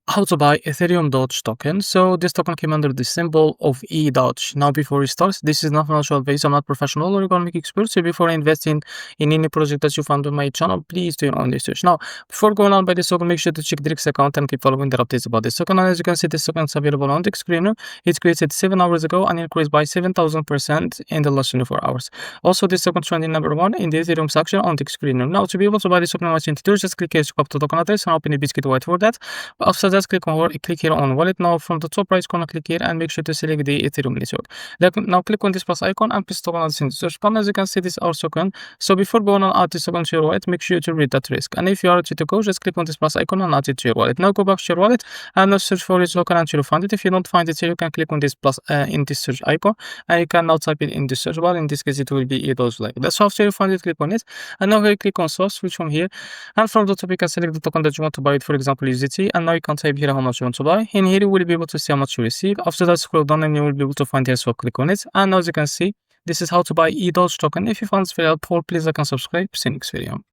how to buy Ethereum Doge token. So this token came under the symbol of EDOGE. Now before we start, this is not financial advice. I'm not professional or economic expert. So before investing in any project that you found on my channel, please do your own research. Now before going on by this token, make sure to check Direct's account and keep following the updates about this token. And as you can see, this token is available on the screen. It's created 7 hours ago and increased by 7,000% in the last 24 hours. Also, this token trending number 1 in the Ethereum section on the screen. Now to be able to buy this token, what you need to do is just click here to copy the token address and open the Bitget wallet for that. After that, click here on wallet. Now from the top right corner, click here and make sure to select the Ethereum network. Now click on this plus icon and paste token address in the search bar. As you can see, this is our token. So before going on add this token to your wallet, make sure to read that risk. And if you are ready to go, just click on this plus icon and add it to your wallet. Now go back to your wallet and now search for this token until you find it. If you don't find it here, you can click on this plus in this search icon and you can now type it in the search bar. In this case, it will be EDOGE like that. So after you find it, click on it and now click on source, switch from here, and from the top you can select the token that you want to buy it, for example USDT, and now you can type here how much you want to buy. In here you will be able to see how much you receive. After that, scroll down and you will be able to find here, so click on it. And now as you can see, this is how to buy EDOGE token. If you found this video helpful, please like and subscribe. See you next video.